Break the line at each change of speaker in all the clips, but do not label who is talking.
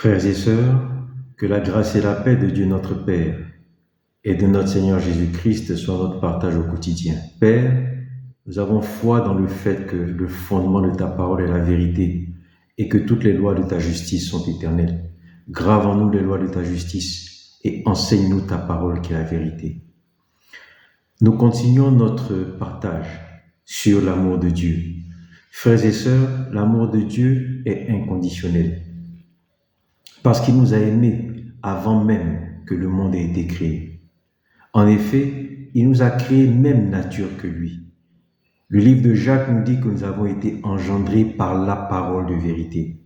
Frères et sœurs, que la grâce et la paix de Dieu notre Père et de notre Seigneur Jésus-Christ soient notre partage au quotidien. Père, nous avons foi dans le fait que le fondement de ta parole est la vérité et que toutes les lois de ta justice sont éternelles. Grave en nous les lois de ta justice et enseigne-nous ta parole qui est la vérité. Nous continuons notre partage sur l'amour de Dieu. Frères et sœurs, l'amour de Dieu est inconditionnel parce qu'il nous a aimés avant même que le monde ait été créé. En effet, il nous a créé même nature que lui. Le livre de Jacques nous dit que nous avons été engendrés par la parole de vérité.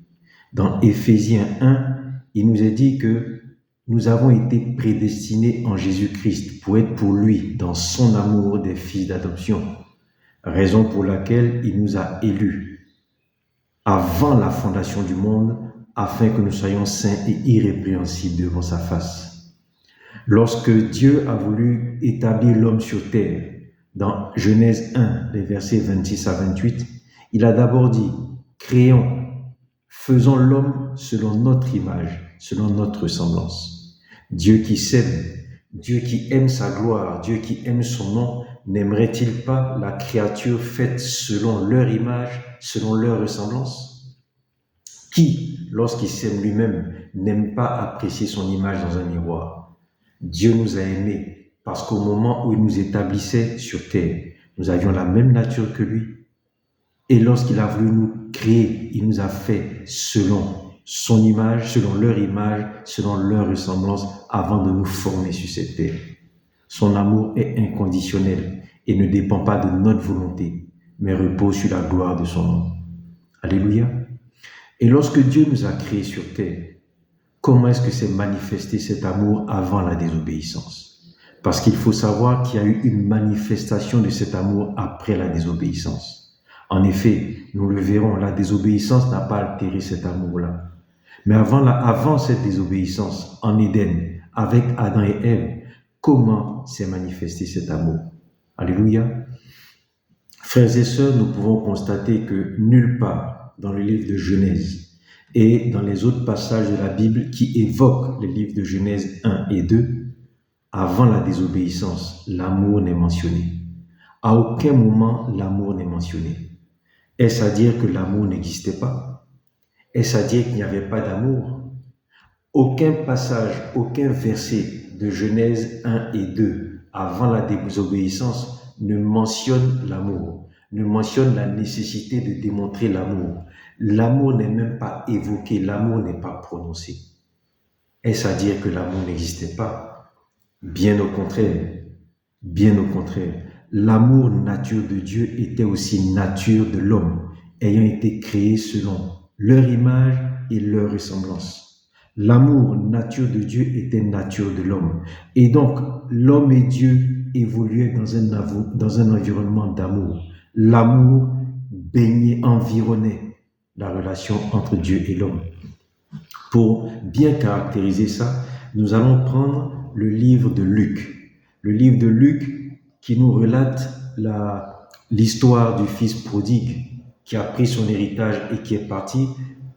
Dans Éphésiens 1, il nous est dit que nous avons été prédestinés en Jésus-Christ pour être pour lui, dans son amour, des fils d'adoption. Raison pour laquelle il nous a élus avant la fondation du monde, afin que nous soyons saints et irrépréhensibles devant sa face. Lorsque Dieu a voulu établir l'homme sur terre, dans Genèse 1, les versets 26 à 28, il a d'abord dit, créons, faisons l'homme selon notre image, selon notre ressemblance. Dieu qui s'aime, Dieu qui aime sa gloire, Dieu qui aime son nom, n'aimerait-il pas la créature faite selon leur image, selon leur ressemblance? Qui, lorsqu'il s'aime lui-même, n'aime pas apprécier son image dans un miroir? Dieu nous a aimés parce qu'au moment où il nous établissait sur terre, nous avions la même nature que lui. Et lorsqu'il a voulu nous créer, il nous a fait selon son image, selon leur ressemblance, avant de nous former sur cette terre. Son amour est inconditionnel et ne dépend pas de notre volonté, mais repose sur la gloire de son nom. Alléluia. Et lorsque Dieu nous a créés sur terre, comment est-ce que s'est manifesté cet amour avant la désobéissance? Parce qu'il faut savoir qu'il y a eu une manifestation de cet amour après la désobéissance. En effet, nous le verrons, la désobéissance n'a pas altéré cet amour-là. Mais avant cette désobéissance, en Éden, avec Adam et Ève, comment s'est manifesté cet amour? Alléluia. Frères et sœurs, nous pouvons constater que nulle part dans le livre de Genèse et dans les autres passages de la Bible qui évoquent les livres de Genèse 1 et 2, avant la désobéissance, l'amour n'est mentionné. À aucun moment, l'amour n'est mentionné. Est-ce à dire que l'amour n'existait pas? Est-ce à dire qu'il n'y avait pas d'amour? Aucun passage, aucun verset de Genèse 1 et 2 avant la désobéissance ne mentionne l'amour, ne mentionne la nécessité de démontrer l'amour. L'amour n'est même pas évoqué, l'amour n'est pas prononcé. Est-ce à dire que l'amour n'existait pas? Bien au contraire, bien au contraire. L'amour nature de Dieu était aussi nature de l'homme, ayant été créé selon leur image et leur ressemblance. L'amour nature de Dieu était nature de l'homme. Et donc, l'homme et Dieu évoluaient dans un environnement d'amour. L'amour baignait, environnait la relation entre Dieu et l'homme. Pour bien caractériser ça, nous allons prendre le livre de Luc. Le livre de Luc qui nous relate l'histoire du fils prodigue qui a pris son héritage et qui est parti,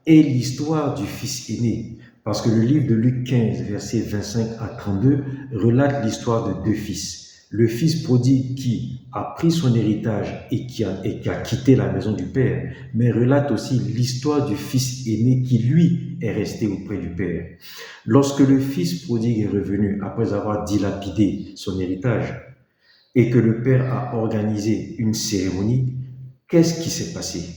et l'histoire du fils aîné. Parce que le livre de Luc 15, versets 25 à 32, relate l'histoire de deux fils. Le fils prodigue qui a pris son héritage et qui a quitté la maison du père, mais relate aussi l'histoire du fils aîné qui, lui, est resté auprès du père. Lorsque le fils prodigue est revenu après avoir dilapidé son héritage et que le père a organisé une cérémonie, qu'est-ce qui s'est passé?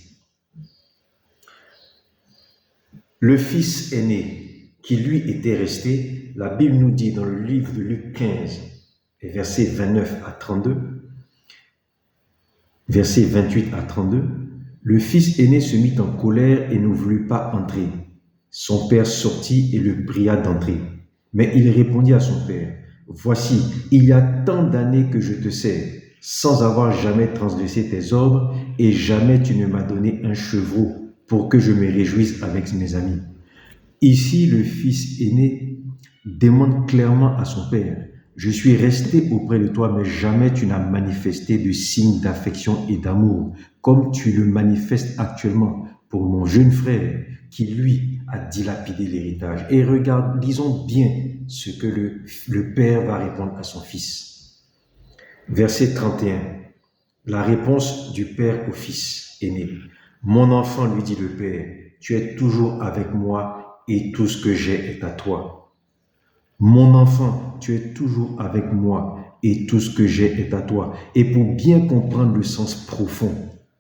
Le fils aîné qui, lui, était resté, la Bible nous dit dans le livre de Luc 15, versets 29 à 32, versets 28 à 32, le fils aîné se mit en colère et ne voulut pas entrer. Son père sortit et le pria d'entrer. Mais il répondit à son père, « Voici, il y a tant d'années que je te sers, sans avoir jamais transgressé tes ordres, et jamais tu ne m'as donné un chevreau pour que je me réjouisse avec mes amis. » Ici, le fils aîné demande clairement à son père, « Je suis resté auprès de toi, mais jamais tu n'as manifesté de signes d'affection et d'amour, comme tu le manifestes actuellement pour mon jeune frère, qui lui à dilapider l'héritage. Et lisons bien ce que le Père va répondre à son Fils. Verset 31. La réponse du Père au Fils aîné. Mon enfant, lui dit le Père, tu es toujours avec moi et tout ce que j'ai est à toi. Mon enfant, tu es toujours avec moi et tout ce que j'ai est à toi. Et pour bien comprendre le sens profond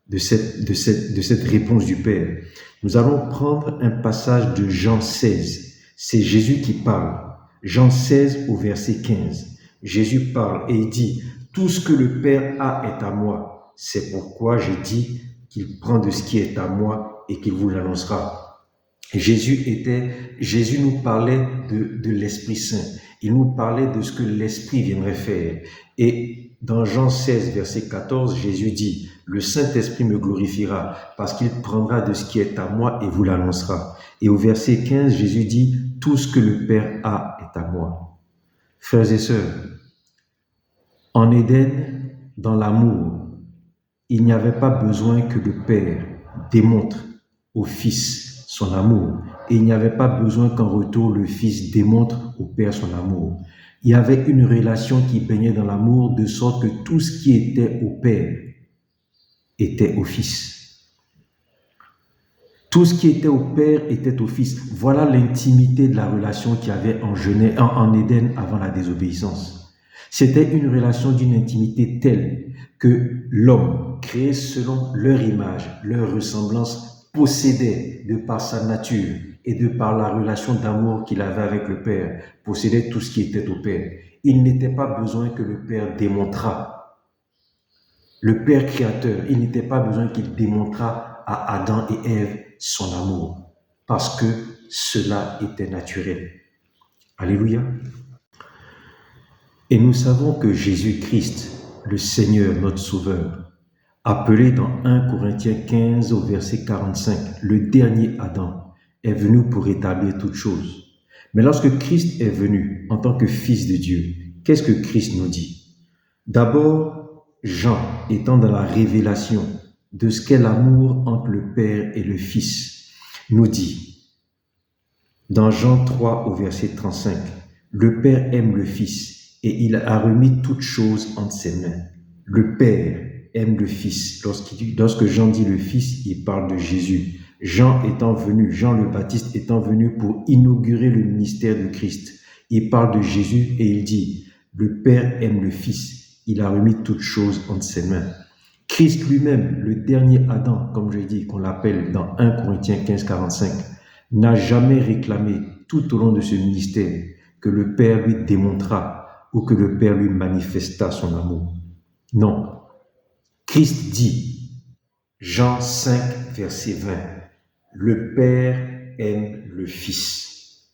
de cette réponse du Père, nous allons prendre un passage de Jean 16. C'est Jésus qui parle. Jean 16 au verset 15. Jésus parle et il dit, tout ce que le Père a est à moi. C'est pourquoi j'ai dit qu'il prend de ce qui est à moi et qu'il vous l'annoncera. Jésus nous parlait de l'Esprit Saint. Il nous parlait de ce que l'Esprit viendrait faire. Et dans Jean 16, verset 14, Jésus dit, le Saint-Esprit me glorifiera parce qu'il prendra de ce qui est à moi et vous l'annoncera. Et au verset 15, Jésus dit, tout ce que le Père a est à moi. Frères et sœurs, en Éden, dans l'amour, il n'y avait pas besoin que le Père démontre au Fils son amour. Et il n'y avait pas besoin qu'en retour, le Fils démontre au Père son amour. Il y avait une relation qui baignait dans l'amour, de sorte que tout ce qui était au Père était au Fils. Tout ce qui était au Père était au Fils. Voilà l'intimité de la relation qu'il y avait en Éden avant la désobéissance. C'était une relation d'une intimité telle que l'homme, créé selon leur image, leur ressemblance, possédait, de par sa nature et de par la relation d'amour qu'il avait avec le Père, possédait tout ce qui était au Père. Il n'était pas besoin que le Père démontrât. Le Père créateur, il n'était pas besoin qu'il démontrât à Adam et Ève son amour, parce que cela était naturel. Alléluia. Et nous savons que Jésus-Christ, le Seigneur, notre Sauveur, appelé dans 1 Corinthiens 15 au verset 45, le dernier Adam, est venu pour rétablir toutes choses. Mais lorsque Christ est venu en tant que Fils de Dieu, qu'est-ce que Christ nous dit? D'abord, Jean, étant dans la révélation de ce qu'est l'amour entre le Père et le Fils, nous dit, dans Jean 3 au verset 35, le Père aime le Fils et il a remis toutes choses entre ses mains. Le Père aime le Fils. Lorsque Jean dit le Fils, il parle de Jésus. Jean le Baptiste étant venu pour inaugurer le ministère de Christ, il parle de Jésus et il dit, le Père aime le Fils, il a remis toutes choses entre ses mains. Christ lui-même, le dernier Adam, comme je dis, qu'on l'appelle dans 1 Corinthiens 15, 45, n'a jamais réclamé tout au long de ce ministère que le Père lui démontra ou que le Père lui manifesta son amour. Non. Christ dit, Jean 5, verset 20, le Père aime le Fils.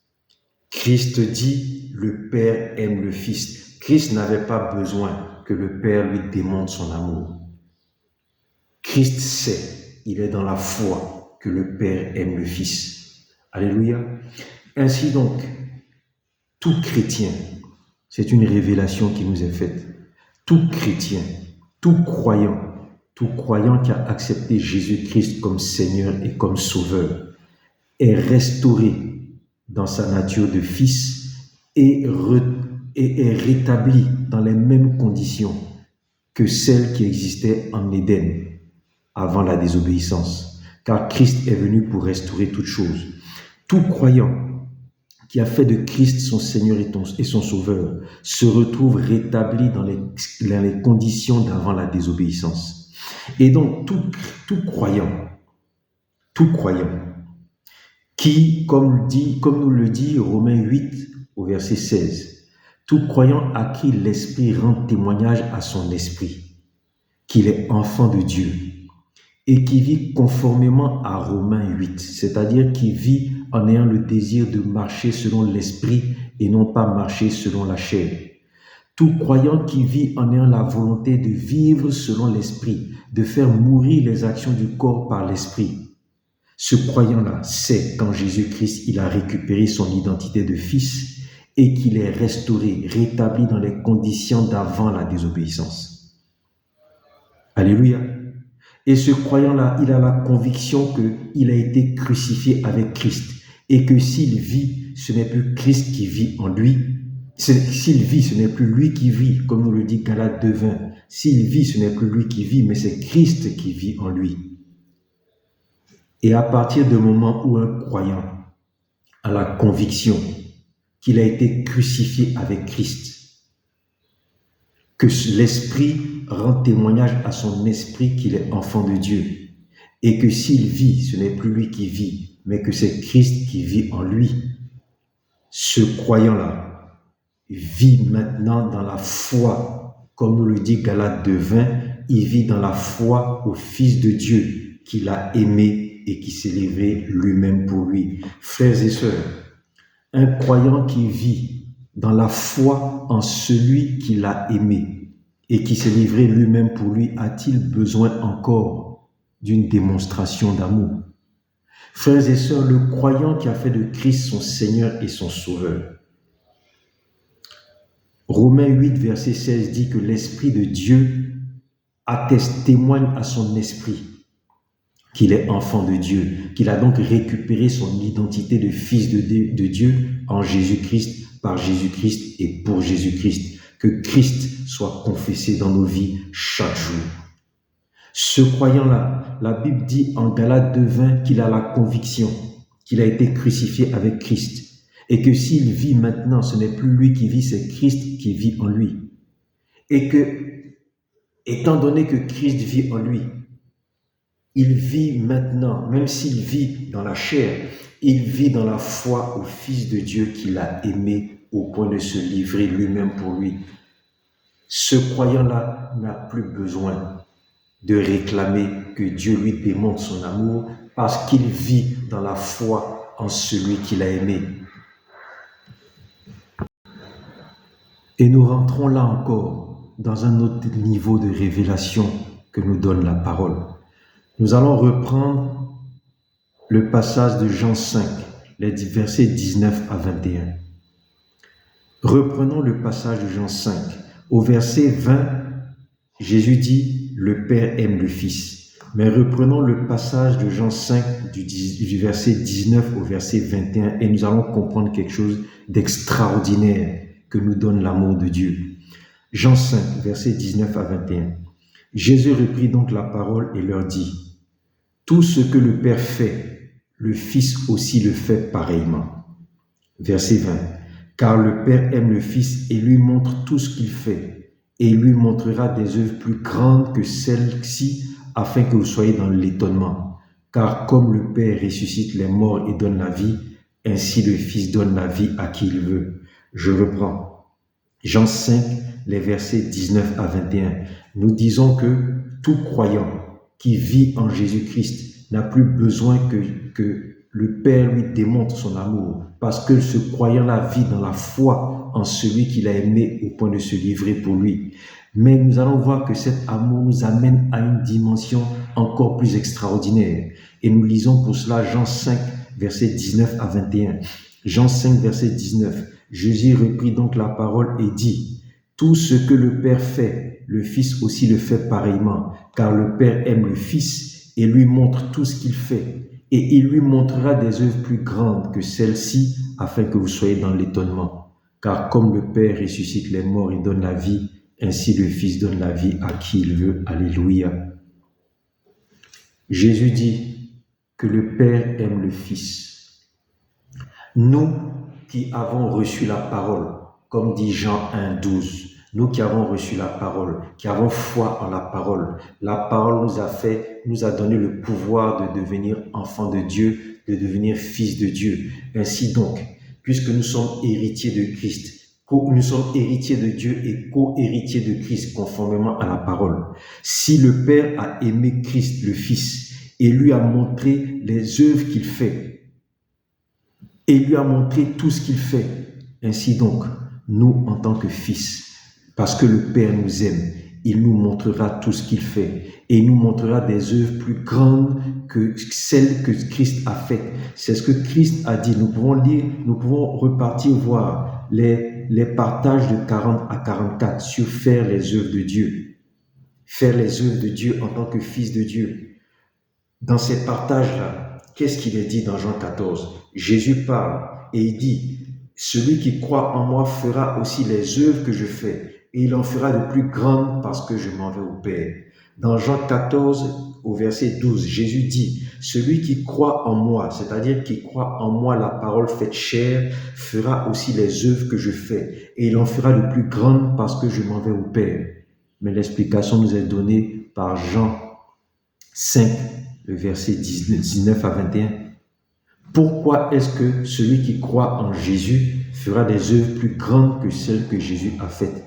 Christ dit, le Père aime le Fils. Christ n'avait pas besoin que le Père lui démontre son amour. Christ sait, il est dans la foi que le Père aime le Fils. Alléluia. Ainsi donc, tout chrétien, c'est une révélation qui nous est faite. Tout chrétien, tout croyant qui a accepté Jésus-Christ comme Seigneur et comme Sauveur, est restauré dans sa nature de Fils et est rétabli dans les mêmes conditions que celles qui existaient en Éden avant la désobéissance. Car Christ est venu pour restaurer toutes choses. Tout croyant qui a fait de Christ son Seigneur et son Sauveur, se retrouve rétabli dans les conditions d'avant la désobéissance. Et donc, tout croyant, qui, comme nous le dit Romains 8 au verset 16, tout croyant à qui l'Esprit rend témoignage à son esprit, qu'il est enfant de Dieu, et qui vit conformément à Romains 8, c'est-à-dire qui vit en ayant le désir de marcher selon l'esprit et non pas marcher selon la chair. Tout croyant qui vit en ayant la volonté de vivre selon l'esprit, de faire mourir les actions du corps par l'esprit. Ce croyant-là sait qu'en Jésus-Christ, il a récupéré son identité de fils et qu'il est restauré, rétabli dans les conditions d'avant la désobéissance. Alléluia. Et ce croyant-là, il a la conviction qu'il a été crucifié avec Christ et que s'il vit, ce n'est plus Christ qui vit en lui. S'il vit, ce n'est plus lui qui vit, comme nous le dit Galates 2:20. S'il vit, ce n'est plus lui qui vit, mais c'est Christ qui vit en lui. Et à partir du moment où un croyant a la conviction qu'il a été crucifié avec Christ, que l'Esprit rend témoignage à son esprit qu'il est enfant de Dieu, et que s'il vit, ce n'est plus lui qui vit, mais que c'est Christ qui vit en lui, ce croyant-là vit maintenant dans la foi, comme nous le dit Galates 2:20, il vit dans la foi au Fils de Dieu qu'il a aimé et qui s'est livré lui-même pour lui. Frères et sœurs, un croyant qui vit dans la foi en celui qu'il a aimé et qui s'est livré lui-même pour lui, a-t-il besoin encore d'une démonstration d'amour? Frères et sœurs, le croyant qui a fait de Christ son Seigneur et son Sauveur, Romains 8, verset 16 dit que l'Esprit de Dieu atteste, témoigne à son esprit qu'il est enfant de Dieu, qu'il a donc récupéré son identité de fils de Dieu en Jésus-Christ, par Jésus-Christ et pour Jésus-Christ. Que Christ soit confessé dans nos vies chaque jour. Ce croyant-là, la Bible dit en Galates 2:20 qu'il a la conviction qu'il a été crucifié avec Christ. Et que s'il vit maintenant, ce n'est plus lui qui vit, c'est Christ qui vit en lui. Et que, étant donné que Christ vit en lui, il vit maintenant, même s'il vit dans la chair, il vit dans la foi au Fils de Dieu qu'il a aimé au point de se livrer lui-même pour lui. Ce croyant-là n'a plus besoin de réclamer que Dieu lui démontre son amour parce qu'il vit dans la foi en celui qu'il a aimé. Et nous rentrons là encore dans un autre niveau de révélation que nous donne la parole. Nous allons reprendre le passage de Jean 5, les versets 19 à 21. Reprenons le passage de Jean 5. Au verset 20, Jésus dit « Le Père aime le Fils ». Mais reprenons le passage de Jean 5 du verset 19 au verset 21 et nous allons comprendre quelque chose d'extraordinaire que nous donne l'amour de Dieu. Jean 5, versets 19 à 21. Jésus reprit donc la parole et leur dit, « Tout ce que le Père fait, le Fils aussi le fait pareillement. » Verset 20. « Car le Père aime le Fils et lui montre tout ce qu'il fait, et il lui montrera des œuvres plus grandes que celles-ci, afin que vous soyez dans l'étonnement. Car comme le Père ressuscite les morts et donne la vie, ainsi le Fils donne la vie à qui il veut. » Je reprends. Jean 5, les versets 19 à 21. Nous disons que tout croyant qui vit en Jésus-Christ n'a plus besoin que le Père lui démontre son amour, parce que ce croyant-là vit dans la foi en celui qu'il a aimé au point de se livrer pour lui. Mais nous allons voir que cet amour nous amène à une dimension encore plus extraordinaire. Et nous lisons pour cela Jean 5, versets 19 à 21. Jean 5, verset 19. Jésus reprit donc la parole et dit, « Tout ce que le Père fait, le Fils aussi le fait pareillement, car le Père aime le Fils et lui montre tout ce qu'il fait, et il lui montrera des œuvres plus grandes que celles-ci, afin que vous soyez dans l'étonnement. Car comme le Père ressuscite les morts et donne la vie, ainsi le Fils donne la vie à qui il veut. » Alléluia. Jésus dit que le Père aime le Fils. Nous qui avons reçu la parole, comme dit Jean 1:12, nous qui avons reçu la parole, qui avons foi en la parole nous a donné le pouvoir de devenir enfants de Dieu, de devenir fils de Dieu. Ainsi donc, puisque nous sommes héritiers de Christ, nous sommes héritiers de Dieu et co-héritiers de Christ conformément à la parole. Si le Père a aimé Christ, le Fils, et lui a montré les œuvres qu'il fait, et lui a montré tout ce qu'il fait. Ainsi donc, nous, en tant que fils, parce que le Père nous aime, il nous montrera tout ce qu'il fait et il nous montrera des œuvres plus grandes que celles que Christ a faites. C'est ce que Christ a dit. Nous pouvons lire, nous pouvons repartir voir les partages de 40 à 44 sur faire les œuvres de Dieu. Faire les œuvres de Dieu en tant que fils de Dieu. Dans ces partages-là, qu'est-ce qu'il est dit dans Jean 14 ? Jésus parle et il dit, celui qui croit en moi fera aussi les œuvres que je fais, et il en fera de plus grandes parce que je m'en vais au Père. Dans Jean 14, au verset 12, Jésus dit, celui qui croit en moi, c'est-à-dire qui croit en moi, la parole faite chair, fera aussi les œuvres que je fais, et il en fera de plus grandes parce que je m'en vais au Père. Mais l'explication nous est donnée par Jean 5, le verset 19 à 21. Pourquoi est-ce que celui qui croit en Jésus fera des œuvres plus grandes que celles que Jésus a faites?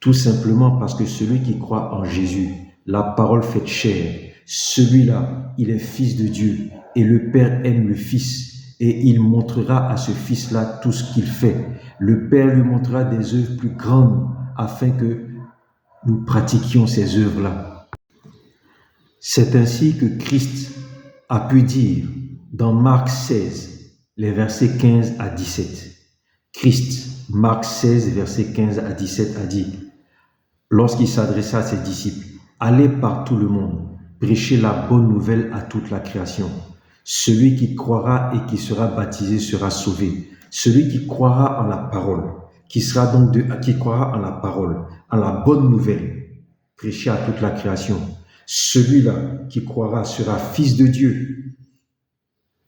Tout simplement parce que celui qui croit en Jésus, la parole faite chair, celui-là, il est fils de Dieu et le Père aime le Fils et il montrera à ce Fils-là tout ce qu'il fait. Le Père lui montrera des œuvres plus grandes afin que nous pratiquions ces œuvres-là. C'est ainsi que Christ a pu dire dans Marc 16, les versets 15 à 17. Christ, Marc 16, versets 15 à 17, a dit, lorsqu'il s'adressa à ses disciples, « Allez par tout le monde, prêchez la bonne nouvelle à toute la création. Celui qui croira et qui sera baptisé sera sauvé. Celui qui croira en la parole, qui croira en la parole, en la bonne nouvelle, prêchée à toute la création. Celui-là qui croira sera fils de Dieu.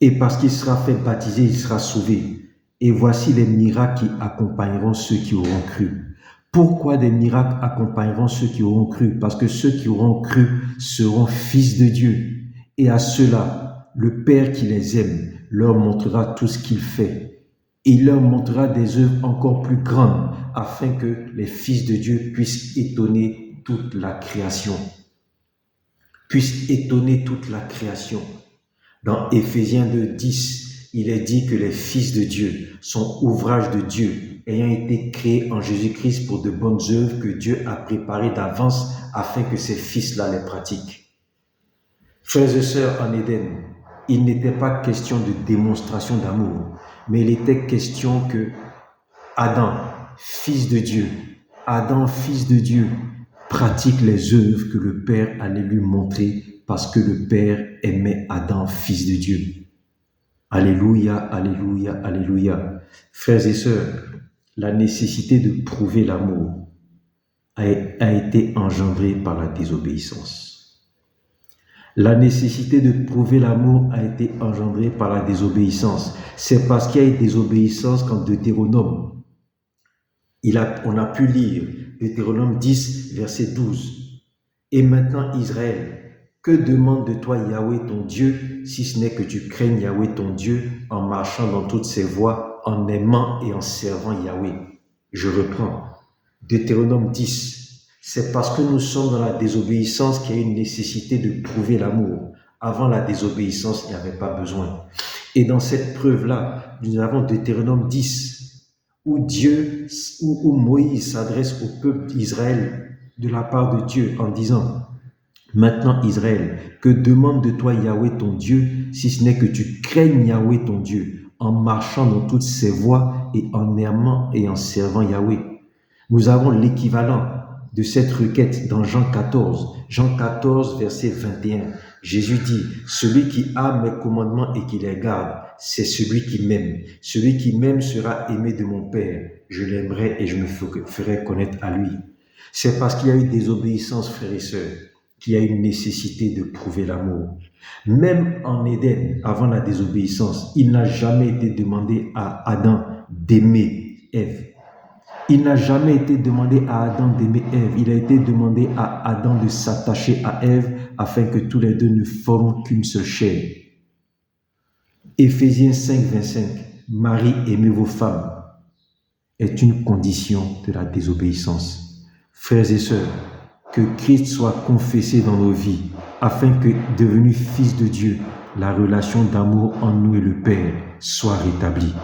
Et parce qu'il sera fait baptiser, il sera sauvé. Et voici les miracles qui accompagneront ceux qui auront cru. » Pourquoi des miracles accompagneront ceux qui auront cru? Parce que ceux qui auront cru seront fils de Dieu. Et à ceux-là, le Père qui les aime leur montrera tout ce qu'il fait. Il leur montrera des œuvres encore plus grandes afin que les fils de Dieu puissent étonner toute la création. Puissent étonner toute la création. Dans Éphésiens 2, 10, il est dit que les fils de Dieu sont ouvrages de Dieu, ayant été créés en Jésus-Christ pour de bonnes œuvres que Dieu a préparées d'avance afin que ces fils-là les pratiquent. Frères et sœurs, en Éden, il n'était pas question de démonstration d'amour, mais il était question que Adam, fils de Dieu, pratique les œuvres que le Père allait lui montrer parce que le Père aimait Adam, fils de Dieu. Alléluia, alléluia, alléluia. Frères et sœurs, la nécessité de prouver l'amour a été engendrée par la désobéissance. La nécessité de prouver l'amour a été engendrée par la désobéissance. C'est parce qu'il y a eu désobéissance qu'en Deutéronome, on a pu lire Deutéronome 10, verset 12. Et maintenant Israël, que demande de toi Yahweh ton Dieu, si ce n'est que tu craignes Yahweh ton Dieu en marchant dans toutes ses voies, en aimant et en servant Yahweh. Je reprends. Deutéronome 10. C'est parce que nous sommes dans la désobéissance qu'il y a une nécessité de prouver l'amour. Avant la désobéissance, il n'y avait pas besoin. Et dans cette preuve-là, nous avons Deutéronome 10, où Moïse s'adresse au peuple d'Israël de la part de Dieu en disant, maintenant Israël, que demande de toi Yahweh ton Dieu, si ce n'est que tu craignes Yahweh ton Dieu, en marchant dans toutes ses voies et en aimant et en servant Yahweh. Nous avons l'équivalent de cette requête dans Jean 14. Jean 14, verset 21. Jésus dit, celui qui a mes commandements et qui les garde, c'est celui qui m'aime. Celui qui m'aime sera aimé de mon Père. Je l'aimerai et je me ferai connaître à lui. C'est parce qu'il y a eu désobéissance, frères et sœurs, qu'il y a une nécessité de prouver l'amour. Même en Éden, avant la désobéissance, il n'a jamais été demandé à Adam d'aimer Ève. Il n'a jamais été demandé à Adam d'aimer Ève. Il a été demandé à Adam de s'attacher à Ève afin que tous les deux ne forment qu'une seule chair. Éphésiens 5, 25. Marie, aimez vos femmes, est une condition de la désobéissance. Frères et sœurs, que Christ soit confessé dans nos vies, afin que, devenu Fils de Dieu, la relation d'amour en nous et le Père soit rétablie.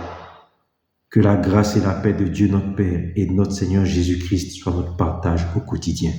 Que la grâce et la paix de Dieu notre Père et de notre Seigneur Jésus-Christ soient notre partage au quotidien.